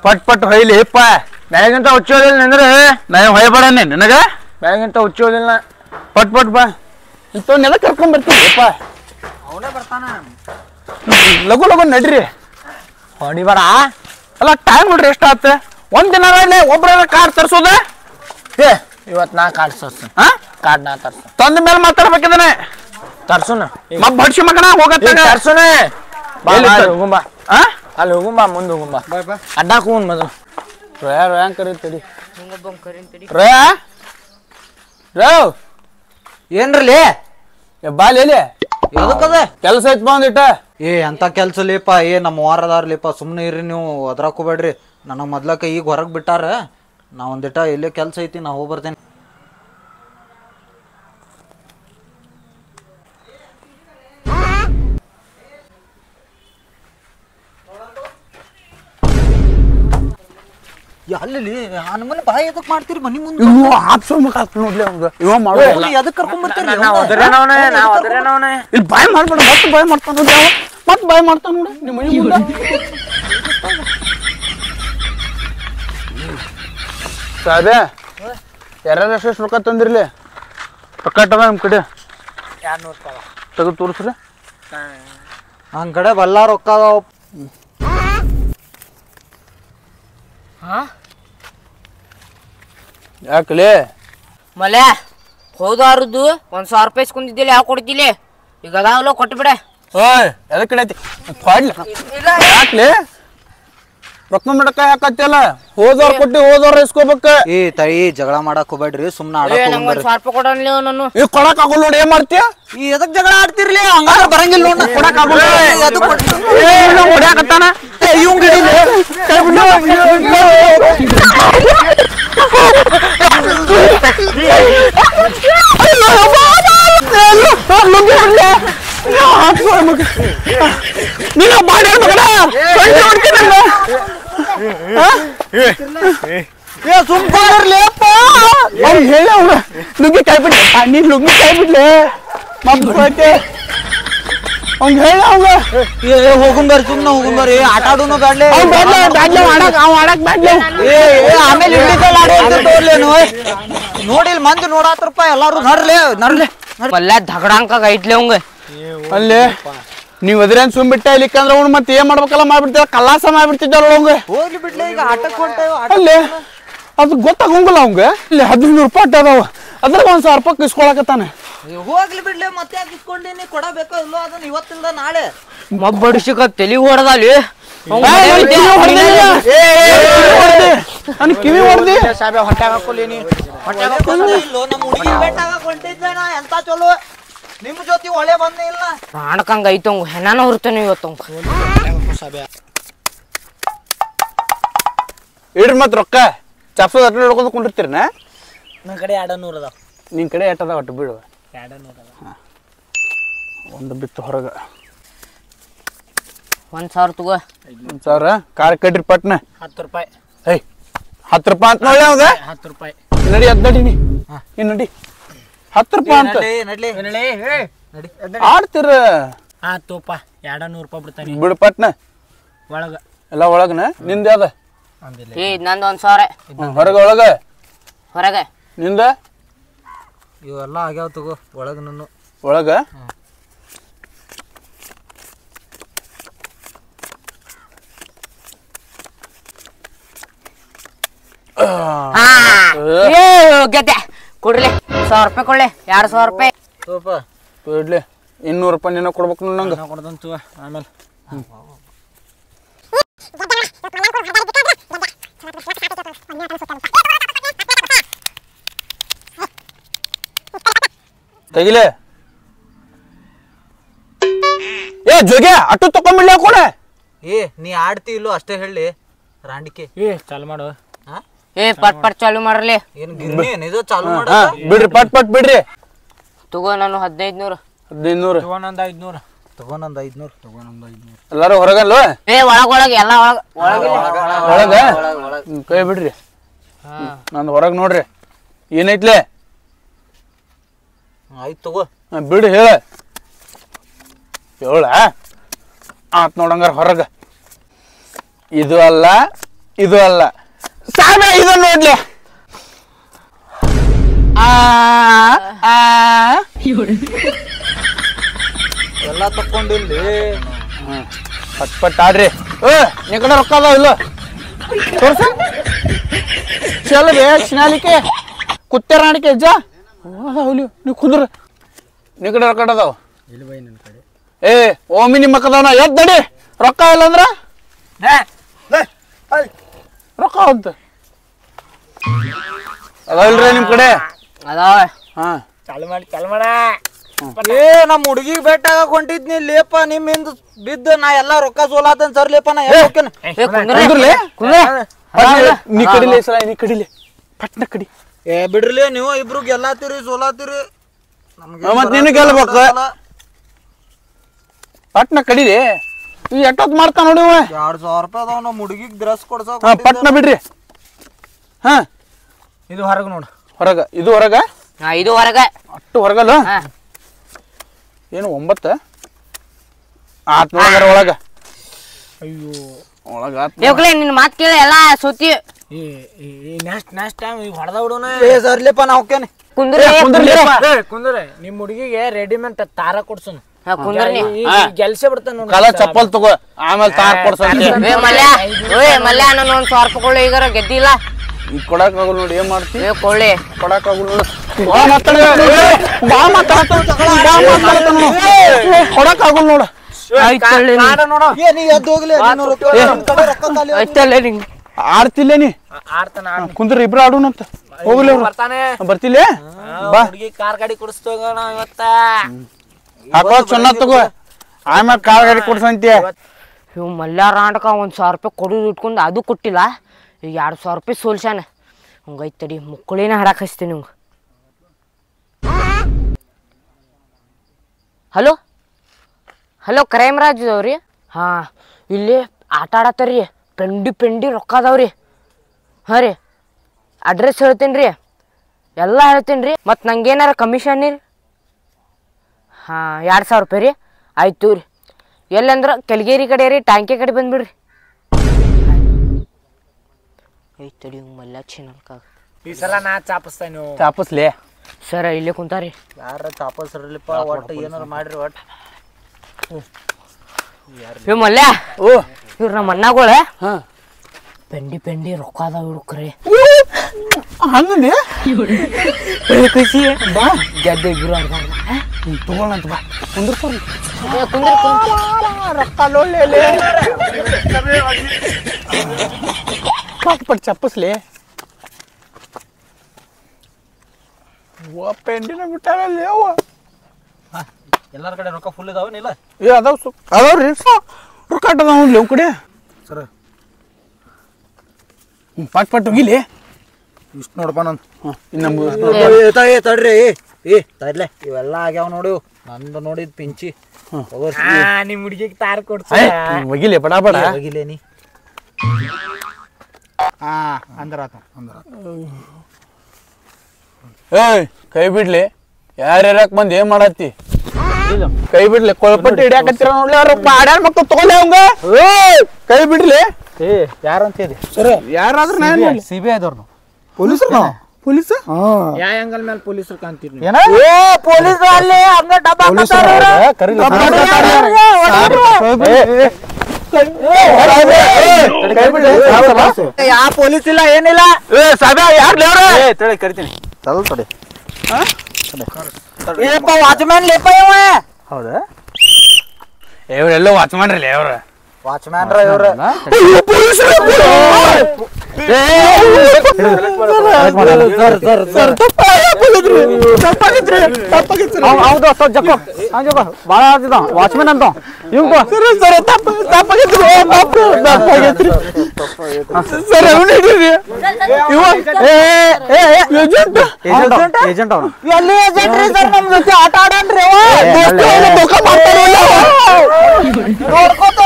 ಪಟ್ ಪಟ್ ಹೊಯ್ಲಿಪ್ಪ ಬೆಳಗಿಂತ ಹುಚ್ಚೋದಿಲ್ಲ ನಿಂದ್ರೆ ನಾ ಹೊಯ್ಬೇಡನೆ ನಿನಗ ಬೆಳಗಿಂತ ಹುಚ್ಚೋದಿಲ್ಲ ಪಟ್ ಪಟ್ ಬಾ ಇಂಥವನ್ನೆಲ್ಲ ಕರ್ಕೊಂಡ್ ಬರ್ತೀನಿಪ್ಪ ಅವನೇ ಬರ್ತಾನ ಲಗು ಲಗು ನಡ್ರಿ ಹೊಡಿಬೇಡ ಅಲ್ಲ ಟೈಮ್ ನೋಡ್ರಿ ಎಷ್ಟು ಆತ ಒಂದ್ ದಿನ ಒಬ್ರ ಕಾರ್ ತರ್ಸೋದ ಏ ಇವತ್ತು ನಾ ಕಾಡ್ ತರ್ಸು ಕಾಡ್ ನಾ ತರ್ಸು ತಂದ ಮೇಲೆ ಮಾತಾಡ್ಬೇಕಿದಾನೆ ತರ್ಸುನ ಭಡ್ಸಿ ಮಗನ ಹೋಗತ್ತ ತರ್ಸುನೆ ಹೋಗುಂಬಾ ಅಲ್ಲಿ ಹೋಗುಂಬಾ ಮುಂದೆ ಹೋಗುಂಬಾ ಅಡ್ಡಾಕ್ ಹೋಗುನ್ ಮೊದಲು ರೋಯ್ ಕರೀತಡಿ ರಾವ್ ಏನ್ರಲಿ ಬಾಲಿ ಎದಕ್ಕದ ಕೆಲಸ ಐತ್ ಬಂದಿಟ್ಟ ಏ ಎಂತ ಕೆಲ್ಸ ಲೇಪ ಏ ನಮ್ಮ ವಾರದಾರ್ಲಿಪ ಸುಮ್ಮನೆ ಇರ್ರಿ ನೀವು ಒದ್ರಾಕೋಬೇಡ್ರಿ ನನಗೆ ಮೊದ್ಲಕ ಈಗ ಹೊರಗೆ ಬಿಟ್ಟಾರ ನಾ ಒಂದಿಟ ಎಲ್ಲೇ ಕೆಲ್ಸ ಐತಿ ನಾ ಹೋಗಿ ಬರ್ತೇನೆ ಅಲ್ಲಿ ಹನುಮನ್ ಬಾಯಿ ಎದಕ್ ಮಾಡ್ತೀರಿ ಮನಿ ಮುಂದೆ ನೋಡ್ಲಿ ಅವಂಗ ಇವ ಮಾಡೋ ಎದಕ್ ಕರ್ಕೊಂಡ್ ಬರ್ತೀರಿ ಇಲ್ಲಿ ಬಾಯ್ ಮಾಡ್ಬೇಡ ಮತ್ತೆ ಬಾಯ್ ಮಾಡ್ತಾನ ನೋಡಿ ಅವ ಮತ್ತೆ ಬಾಯ್ ಮಾಡ್ತಾನ ನೋಡಿ ನಿಮ್ಮ ಮನೆ ಮುಂದೆ ಸಾಬೆ ಯಾರ್ಯಾರು ಎಷ್ಟು ರೊಕ್ಕ ತಂದಿರ್ಲಿ ರೊಕ್ಕ ಇಟ್ಟದ ನಮ್ಮ ಕಡೆ 200 ರೂಪಾಯಿ ತೆಗೆದು ತೋರಿಸ್ರಿ ನನ್ನ ಕಡೆ ಬಲ್ಲ ರೊಕ್ಕ ಯಾಕಲೇ ಮಲೆ ಹೋದಾರದ್ದು 1,000 ರೂಪಾಯಿ ಇಸ್ಕೊಂಡಿದ್ದಿಲ್ಲ ಯಾವ ಕೊಡ್ತಿಲ್ಲ ಈಗ ಅದಾವಲ್ಲ ಕೊಟ್ಬಿಡ ಓಯ್ ಎದಕ್ಕೆ ಕಡೆ ಯಾಕ್ಲೆ ರೊಕ್ಕ ಮಾಡಕ್ಕ ಯಾಕತ್ತಲ್ಲ ಹೋದವ್ರ ಕೊಟ್ಟಿ ಹೋದವ್ರ ಇಸ್ಕೋಬೇಕ ಏ ತೈ ಜಗಳ ಮಾಡಕ್ ಹೋಗ್ಬೇಡ್ರಿ ಸುಮ್ನ ಆಡಕ್ ನಂಗೆ 1,000 ರೂಪಾಯಿ ಕೊಡಲ್ಲ ನಾನು ಈ ಕೊಡಕ್ ಆಗೋಲ್ಲ ನೋಡಿ ಏನ್ ಮಾಡ್ತೀಯ ಈ ಎದಕ್ ಜಗಳ ಆಡ್ತಿರ್ಲಿ ಹಂಗಾರ ಬರಂಗಿಲ್ಲ ನೋಡ ಕೊಡಕ್ ಆಗೋಲ್ಲ ಹೊಡ್ಯಾಕತ್ತಾನ ಇವಂಗ ನೀನು ಮಾಡಿ ಮಗನ ಸುಮ್ಕೊಂಡ್ರಲಿಯಪ್ಪ ಅವ್ನು ಹೇಳಿ ಅವ್ನು ನುಗ್ಗಿ ಕೈ ಬಿಡ್ಲಿ ನೀನ್ ನುಗ್ಗಿ ಕೈ ಬಿಡ್ಲಿ ಮತ್ತೆ ಅವ್ನ್ ಹೇಳ ಅವಂಗ ಹೋಗುಂಬರ್ ಸುಮ್ನ ಹೋಗುಂಬರ್ ಆಟ ಆಡೋನು ಬ್ಯಾಡ್ಲೆ ಆಡಕ್ ಬ್ಯಾಡ್ಲೆ ಆಮೇಲೆ ತೋರ್ಲೇನು ನೋಡಿಲ್ ಮಂದಿ ನೋಡಾತ್ರಪ್ಪ ಎಲ್ಲಾರು ನರ್ಲೆ ಒಳ್ಳೆ ದಗಡಾಂಕ ಐಟ್ಲಿ ಅವಂಗ ಅಲ್ಲಿ ನೀವ್ ಅದ್ರೇನ್ ಸುಮ್ ಬಿಟ್ಟ ಇಲ್ಲಿಕಂದ್ರ ಅವ್ನು ಮತ್ತೆ ಏನ್ ಮಾಡ್ಬೇಕಲ್ಲ ಮಾಡ್ಬಿಡ್ತೀವ ಕಲಾಸ ಮಾಡ್ಬಿಡ್ತಿದ್ದಲ್ಲ ಅವಂಗ ಹೋಗ್ಲಿ ಬಿಡ್ಲೆ ಈಗ ಆಟಕ್ ಹೊಂಟೇವ್ ಅಲ್ಲಿ ಅದು ಗೊತ್ತಾಗಂಗಿಲ್ಲ ಅವಂಗ ಇಲ್ಲಿ 1500 ರೂಪಾಯಿ ಅದಾವ ಅದ್ರ 1,000 ರೂಪಾಯಿ ಇಸ್ಕೊಳಕತ್ತಾನೆ ಹೋಗ್ಲಿ ಬಿಡ್ಲೆ ಮತ್ತೆ ಯಾಕೆ ಇಸ್ಕೊಂಡಿನಿ ಕೊಡಬೇಕೋ ಇಲ್ಲೋ ಅದನ್ನ ಇವತ್ತಿಲ್ದ ನಾಳೆ ಮಬ್ಬಡಿಸಿಕ ತಲಿ ಹೊಡೆದಲ್ಲಿ ನನ್ ಕಿವಿ ಹೊಡ್ದಿ ಹೊಟ್ಟೆ ಹಾಕೊಳ್ಳೀನಿ ಇಲ್ಲೋ ನಮ್ಮ ಹುಡುಗಿ ಬೆಟ್ಟಾಗ ಕೊಂಟಿದ್ದಣ ಎಂತ ಚಲೋ ನಿಮ್ ಜೊತೆ ಒಳ್ಳೆ ಬಂದೇ ಇಲ್ಲ ಮಾಡ್ಕಂಗ ಐತಂಗ ಹೆನಾನ ಹೊರ್ತಾನೆ ಇವತ್ತಂಗ ಇಡ್ರಿ ಮತ್ ರೊಕ್ಕ ಚಾಪ್ಸದ ಅಟ್ಲ ಹಿಡ್ಕೊಂಡು ಕುಂಡಿರ್ತೀರನ ನನ್ನ ಕಡೆ 200 ಅದಾವ ನಿನ್ ಕಡೆ ಎಟ್ಟದ ಒಟ್ಟು ಬಿಡು 200 ಅದಾವ ಒಂದು ಬಿತ್ತು ಹೊರಗ 1,000 ತಗೋ 1,000 ಕಾರ್ ಕಡ್ರಿ ಪಟ್ನ 10 ರೂಪಾಯಿ ಏಯ್ 10 ರೂಪಾಯಿ ಅಂತ ನೋಡಿ ಅವಾಗ 10 ರೂಪಾಯಿ ನಡಿ ಅದ್ ನಡಿ ನೀ ನಡಿ 10 ರೂಪಾಯಿ ಅಂತ ಆಡ್ತಿರ ತೋಪ 200 ರೂಪಾಯಿ ಬಿಡ್ತಾನೆ ಬಿಡು ಪಟ್ನ ಒಳಗ ಎಲ್ಲ ಒಳಗನ ನಿಂದ ಯಾವ್ದ ಏ ನಂದು 1,000 ಹೊರಗ ಒಳಗ ಹೊರಗೆ ನಿಂದ ಇವೆಲ್ಲ ಆಗ್ಯಾವ ತಗೋ ಒಳಗ ನನ್ನ ಒಳಗ ಗೆದ್ದೆ ಕೊಡ್ಲಿ 1,000 ರೂಪಾಯಿ ಕೊಳ್ಳೆ 2,000 ರೂಪಾಯಿ ತೋಪ ಇಡ್ಲಿ 200 ರೂಪಾಯಿ ನಿನ್ನ ಕೊಡ್ಬೇಕು ನಂಗೆ ಕೊಡ್ದಂತು ಆಮೇಲೆ ತೆಗಿಲೆ ಏ ಜೋಗೆ ಅಟ್ಟು ತಕೊಂಡ್ಬಿಡ್ಲಿ ಕೊಡ ಏ ನೀ ಆಡ್ತಿ ಇಲ್ಲೋ ಅಷ್ಟೇ ಹೇಳಿ ರಾಂಡಿಕೆ ಚಾಲು ಮಾಡು ಏ ಪಟ್ ಚಾಲು ಮಾಡ್ರಲಿ ಏನ್ ಗಿರ್ನಿ ಇದು ಚಾಲು ಮಾಡ ಬಿಡ್ರಿ ಪಟ್ ಬಿಡ್ರಿ ತಗೋ ನಾನು 1500 1500 ತಗೊಂಡ್ 500 ತಗೊಂಡ್ 500 ಎಲ್ಲಾರು ಹೊರಗಲ್ವ ಏ ಒಳಗೆ ಎಲ್ಲ ಒಳಗ ಕೈ ಬಿಡ್ರಿ ನಂದು ಹೊರಗ್ ನೋಡ್ರಿ ಏನೈತ್ಲೆ ಆಯ್ತು ತಗೋ ಬಿಡು ಹೇಳ ಆತ್ ನೋಡಂಗಾರ ಹೊರಗ ಇದು ಅಲ್ಲ ಇದು ಅಲ್ಲ ಸಾಬೆ ಇದು ನೋಡ್ಲಿ ಎಲ್ಲ ತಕ್ಕೊಂಡಿಲ್ಲಿ ಪಟ್ ಆಡ್ರಿ ನೀ ಕಡೆ ರೊಕ್ಕ ಅದಾವ ಇಲ್ಲ ತೋರ್ಸ ಚಲ್ ಬೇ ಶಿನಾಲಿಕೆ ಕುತ್ತೆ ರಾಣಿಕೆ ಅಜ್ಜ ಅದಾವಲಿ ನೀವು ಕುಂದ್ರ ನೀ ಕಡೆ ರೊಕ್ಕ ಅದಾವ ಏ ಓಮಿ ನಿಮ್ಮ ಕದವನ ಎದ್ ನಡಿ ರೊಕ್ಕ ಇಲ್ಲ ಅಂದ್ರ ರೊಕ್ಕ ಅಂತ ಅದಾವಲ್ರಿ ನಿಮ್ ಕಡೆ ಅದಾವ ಹಾ ಚಾಲು ಮಾಡ ಏ ನಮ್ಮ ಹುಡುಗಿಗೆ ಭೇಟಾಗಕ್ ಹೊಂಟಿದ್ನಿ ಲೇಪ ನಿಮ್ಮಿಂದ ಬಿದ್ದು ನಾ ಎಲ್ಲಾ ರೊಕ್ಕ ಸೋಲಾತನ್ ಸರ್ ಲೇಪ ನಾ ಹೋಗ್ತೇನೆ ಕುಂದ್ರಲೆ ನೀ ಕಡಿಲೆ ಸಲ ನೀ ಕಡಿಲೆ ಪಟ್ನ ಕಡಿ ಏ ಬಿಡ್ರಲಿ ನೀವು ಇಬ್ರು ಗೆಲ್ಲಾತಿರಿ ಸೋಲಾತಿರಿ ಮತ್ ನೀನು ಗೆಲ್ಬೇಕು ಪಟ್ನ ಕಡಿಲೆ ಈ ಎಷ್ಟೊತ್ತು ಮಾಡ್ತಾ ನೋಡಿ 2,000 ರೂಪಾಯಿ ಅದಾವ ನಮ್ಮ ಹುಡುಗಿಗೆ ಡ್ರೆಸ್ ಕೊಡ್ಸಕ್ ಹಾ ಪಟ್ನ ಬಿಡ್ರಿ ಹಾ ಇದು ಹೊರಗೆ ನೋಡು ಹೊರಗ ಇದು ಹೊರಗ ಇದು ಹೊರಗ ಅಷ್ಟು ಹೊರಗಲ್ಲ ಏನು 9 ಆತ್ ನೋಡ್ರ ಒಳಗ ಅಯ್ಯೋ ಒಳಗ ಹೋಗ್ಲೇ ನಿನ್ ಮಾತ್ ಕೇಳ ಎಲ್ಲಾ ಸುತ್ತಿ ನೆಕ್ಸ್ಟ್ ಟೈಮ್ ಈಗ ಹೊಡೆದ ಬಿಡೋಣ ಏ ಸರ್ ಲೇಪ ನಾ ಹೋಗ್ತೇನೆ ಕುಂದ್ರೆ ನಿಮ್ ಹುಡುಗಿಗೆ ರೆಡಿಮೇಡ್ ತಾರ ಕೊಡ್ಸೋನು ಕುಂದ್ರಿ ಗೆಲ್ಸೇ ಬಿಡ್ತಾನ ಕಾಲ ಚಪ್ಪಲ್ ತಗೋ ಆಮೇಲೆ ತಾರ್ ಕೊಡ್ಸಂತೆ ಮಲ್ಯ ಮಲ್ಯ ನಾನು ಒಂದ್ 1,000 ರೂಪಾಯಿ ಕೊಳ್ಳಿ ಈಗಾರ ಗೆದ್ದಿಲ್ಲ ಈಗ ಕೊಡಕ್ ಆಗಲ್ಲ ನೋಡಿ ಏನ್ ಮಾಡ್ತಿ ಕೊಳ್ಳಿ ಕೊಡಕ್ ಆಗಲ್ಲ ಕೊಡಕ್ ಆಗಲ್ಲ ನೋಡ ಆಡ್ತಿಲ್ಲ ನೀ ಕುಂದ್ರ ಇಬ್ರು ಆಡೋಣಂತ ಹೋಗ್ಲಿ ಬರ್ತಿಲ್ಲ ಬಾ ಕಾರ್ ಗಾಡಿ ಕೊಡಿಸ್ತೋಗೋಣ ಇವತ್ತ ಹಾಕೋ ಚೆನ್ನಾಗ್ ತಗೋ ಆಮೇಲೆ ಕಾರ್ ಗಾಡಿ ಕೊಡ್ಸಂತೆ ಇವ್ ಮಲ್ಯ ರಾಂಡಕ 1,000 ರೂಪಾಯಿ ಕೊಡೋದು ಇಟ್ಕೊಂಡು ಅದು ಕೊಟ್ಟಿಲ್ಲ ಈಗ 2,000 ರೂಪಾಯಿ ಸೋಲ್ಸಾನ ಹಂಗೈತ್ ತಡಿ ಮುಕ್ಕಳಿನ ಹಡಕ್ ಹಚ್ತೀನಿ ಹಂಗ ಹಲೋ ಹಲೋ ಕ್ರೈಮ್-ರಾಜ್ ಅವ್ರಿ ಹಾ ಇಲ್ಲಿ ಆಟ ಆಡತ್ತಾರ್ರಿ ಪೆಂಡಿ ರೊಕ್ಕ ಅದಾವ್ರಿ ಹಾಂ ರೀ ಅಡ್ರೆಸ್ ಹೇಳ್ತೀನಿ ರೀ ಎಲ್ಲ ಹೇಳ್ತೀನಿ ರೀ ಮತ್ತು ನಂಗೇನಾರ ಕಮಿಷನ್ ರೀ ಹಾಂ 2,000 ರೂಪಾಯಿ ರೀ ಆಯ್ತು ರೀ ಎಲ್ಲಂದ್ರೆ ಕೆಲ್ಗೇರಿ ಕಡೆ ರೀ ಟ್ಯಾಂಕಿ ಕಡೆ ಬಂದ್ಬಿಡ್ರಿ ಐತ್ ತಡಿ ಮಲ್ಲ ಚಿನ್ನಲ್ಕಾಗ ಈ ಸಲ ನಾ ಚಾಪಿಸ್ತೇನೆ ಚಾಪಸ್ಲೆ ಸರ ಇಲ್ಲೇ ಕುಂತಾರಿ ಯಾರ ಚಾಪಸ್ರಲಿಪ್ಪ ಒಟ್ಟು ಏನಾರ ಮಾಡ್ರಿ ಒಟ್ಟು ಇವ್ ಮಲ್ಯ ಓ ಇವ್ರ ನಮ್ಮ ಅಣ್ಣಗಳ ಹಾ ಪೆಂಡಿ ರೊಕ್ಕ ಅದಾವ ಹುಡುಕ್ರಿ ಹಂಗಂದಿ ಖುಷಿ ಬಾ ಗೆದ್ದೆ ಇಬ್ರು ಆಡ್ತಾರ ತಗೊಳ್ಳಂತ ಬಾ ಕುಂದ್ರಸ್ತಾರ ರೊಕ್ಕ ಪಟ್ ಚಪ್ಪಸ್ಲೆ ಪೆಂಡಿನ ಬಿಟ್ಟಾರಲ್ಲಿ ಅವ ಎಲ್ಲಾರ ಕಡೆ ರೊಕ್ಕ ಫುಲ್ ಇದಾವನಿಲ್ಲ ಏ ಅದಾವ್ರಿ ರೊಕ್ಕ ಅದಾವ ಅವ್ ಕಡೆ ಸರ್ ಪಟ್ ಹೋಗಿಲಿ ಇಷ್ಟು ನೋಡಪ್ಪ ನಾನು ಇನ್ನೊಂದು ತಡ್ರಿ ಏ ತರ್ಲೆ ಇವೆಲ್ಲ ಆಗ್ಯಾವ ನೋಡು ನಂದು ನೋಡಿದ್ ಪಿಂಚಿ ನಿಮ್ ಹುಡುಗಿಗೆ ತಾರ ಕೊಡ್ಸ ಹೋಗಿಲಿ ಬಡ ಹೋಗಿಲೇನಿ ಏಯ್ ಕೈ ಬಿಡ್ಲಿ ಯಾರ್ಯಾರಕ್ ಬಂದ್ ಏನ್ ಮಾಡತ್ತಿ ಕೈ ಬಿಡ್ಲಿ ಕೊಳ್ಪಟ್ಟಿ ಹಿಡಿಯಾಕತ್ತಿರ ನೋಡ್ಲಿ ಅವ್ರ ಮಾಡ್ಯಾರ ಮಕ್ಕಳು ತಗೊಳ್ಳಿ ಅವಂಗ ಕೈ ಬಿಡ್ಲಿ ಏ ಯಾರಂತ ಇದೆ ಸರ್ ಯಾರಾದ್ರೂ ನಾನು CBI ದವ್ರು ಪೊಲೀಸರು ನಾವು ಪೊಲೀಸ್ ಯಾವ ಆಂಗಲ್ ಮೇಲೆ ಪೊಲೀಸರು ಕಾಣ್ತೀರಿ ನೀವು? ಪೊಲೀಸ್ ಅಲ್ಲಿ ಹಂಗ ಡಬ್ಬ ಯಾ ಪೊಲೀಸ್ ಇಲ್ಲ ಏನಿಲ್ಲ ಕರಿತೀನಿ ತಡಿ ಏಪ್ಪ ವಾಚ್ಮ್ಯಾನ್ ಲೇಪ ಇವ ಹೌದಾ ಇವ್ರೆಲ್ಲ ವಾಚ್ಮ್ಯಾನ್ರಲ್ಲ ಇವ್ರ ವಾಚ್ಮ್ಯಾನ್ ರ ಇವ್ರ ಬಾಳ ಆಡ್ತಿದ್ದ ವಾಚ್ಮ್ಯಾನ್ ಅಂತ ಏಜೆಂಟ್ ಅವನು ಎಲ್ಲಿ ಏಜೆಂಟ್ ರೀ ಸರ್ ನಮ್ ಜೊತೆ ಆಟ ಆಡನ್ರಿ ನೋಡ್ಕೋತ